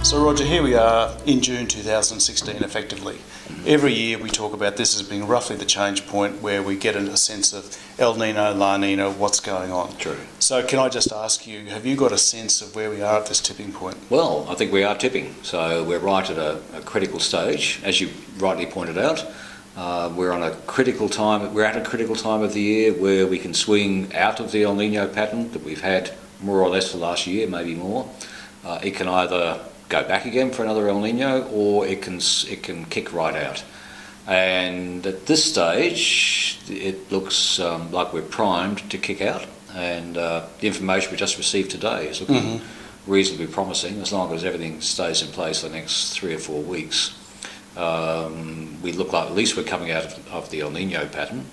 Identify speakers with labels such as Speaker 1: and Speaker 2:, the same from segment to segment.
Speaker 1: So Roger, here we are in June 2016 effectively. Every year we talk about this as being roughly the change point where we get a sense of El Nino, La Nina, what's going on.
Speaker 2: True.
Speaker 1: So can I just ask you, have you got a sense of where we are at this tipping point?
Speaker 2: Well, I think we are tipping. So we're right at a critical stage, as you rightly pointed out. We're at a critical time of the year where we can swing out of the El Nino pattern that we've had more or less the last year, maybe more. It can either go back again for another El Nino, or it can kick right out. And at this stage, it looks like we're primed to kick out. And the information we just received today is looking reasonably promising, as long as everything stays in place for the next 3 or 4 weeks. We look like at least we're coming out of the El Nino pattern,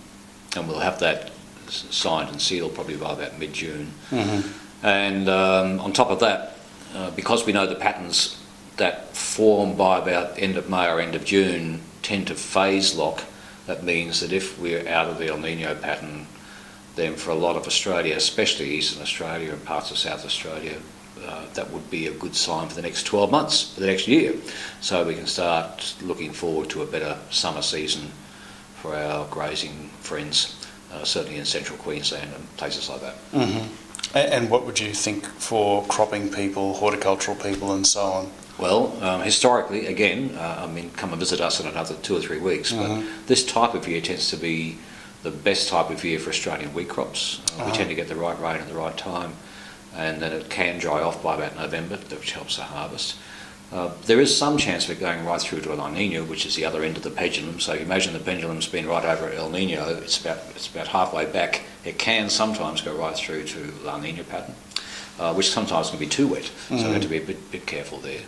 Speaker 2: and we'll have that signed and sealed probably by about mid-June. And on top of that, because we know the patterns that form by about end of May or end of June tend to phase lock, that means that if we're out of the El Nino pattern, then for a lot of Australia, especially Eastern Australia and parts of South Australia, that would be a good sign for the next 12 months, for the next year. So we can start looking forward to a better summer season for our grazing friends, certainly in Central Queensland and places like that.
Speaker 1: And what would you think for cropping people, horticultural people and so on?
Speaker 2: Well, historically, again, come and visit us in another 2 or 3 weeks, but this type of year tends to be the best type of year for Australian wheat crops. We tend to get the right rain at the right time, and then it can dry off by about November, which helps the harvest. There is some chance of it going right through to a La Nina, which is the other end of the pendulum. So you imagine the pendulum's been right over El Nino, it's about halfway back. It can sometimes go right through to La Nina pattern, which sometimes can be too wet, so we have to be a bit careful there.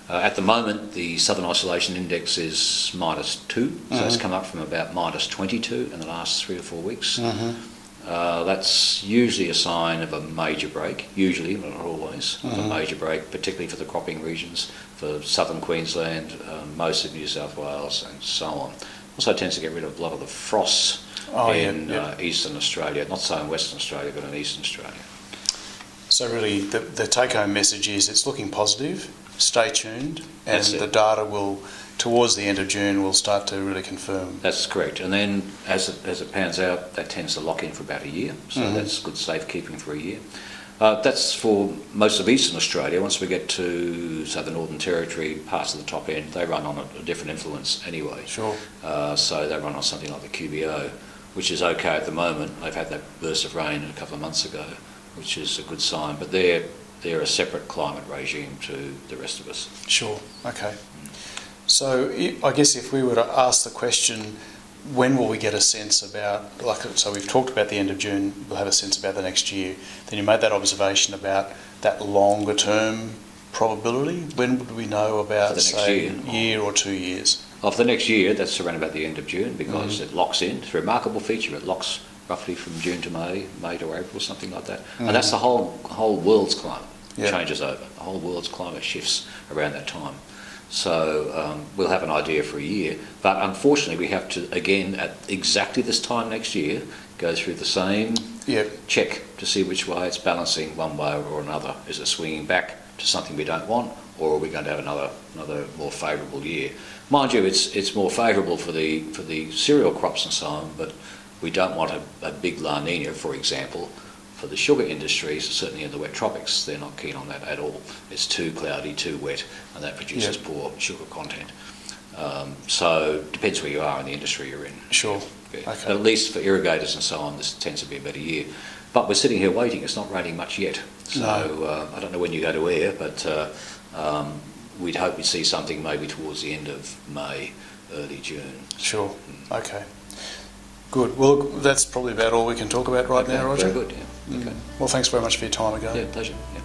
Speaker 2: At the moment, the Southern Oscillation Index is -2, so it's come up from about -22 in the last 3 or 4 weeks. That's usually a sign of a major break, usually, but not always, of a major break, particularly for the cropping regions, for Southern Queensland, most of New South Wales and so on. Also tends to get rid of a lot of the frosts in Eastern Australia, not so in Western Australia, but in Eastern Australia.
Speaker 1: So really the take-home message is it's looking positive, stay tuned, and the data will, towards the end of June, will start to really confirm.
Speaker 2: That's correct. And then as it pans out, that tends to lock in for about a year. So that's good safekeeping for a year. That's for most of Eastern Australia. Once we get to, say, the Northern Territory, parts of the top end, they run on a different influence anyway.
Speaker 1: Sure.
Speaker 2: So they run on something like the QBO, which is okay at the moment. They've had that burst of rain a couple of months ago, which is a good sign. But they're a separate climate regime to the rest of us.
Speaker 1: Sure. Okay. So I guess if we were to ask the question, when will we get a sense about, so we've talked about the end of June, we'll have a sense about the next year. Then you made that observation about that longer term probability. When would we know about, say, year or 2 years?
Speaker 2: For the next year, that's around about the end of June, because it locks in. It's a remarkable feature. It locks roughly from June to May to April, something like that. And that's the whole world's climate changes over. The whole world's climate shifts around that time. So we'll have an idea for a year. But unfortunately, we have to, again, at exactly this time next year, go through the same check to see which way it's balancing one way or another. Is it swinging back to something we don't want, or are we going to have another more favourable year? Mind you, it's more favourable for the cereal crops and so on, but we don't want a big La Nina, for example. For the sugar industries, certainly in the wet tropics, they're not keen on that at all. It's too cloudy, too wet, and that produces poor sugar content. So it depends where you are in the industry you're in.
Speaker 1: Sure.
Speaker 2: Okay.
Speaker 1: Okay.
Speaker 2: At least for irrigators and so on, this tends to be a better year. But we're sitting here waiting. It's not raining much yet. So I don't know when you go to air, but we'd hope we'd see something maybe towards the end of May, early June.
Speaker 1: Sure. Okay. Good. Well, that's probably about all we can talk about right now, Roger.
Speaker 2: Very good, yeah. Okay.
Speaker 1: Well, thanks very much for your time again.
Speaker 2: Yeah, pleasure. Yeah.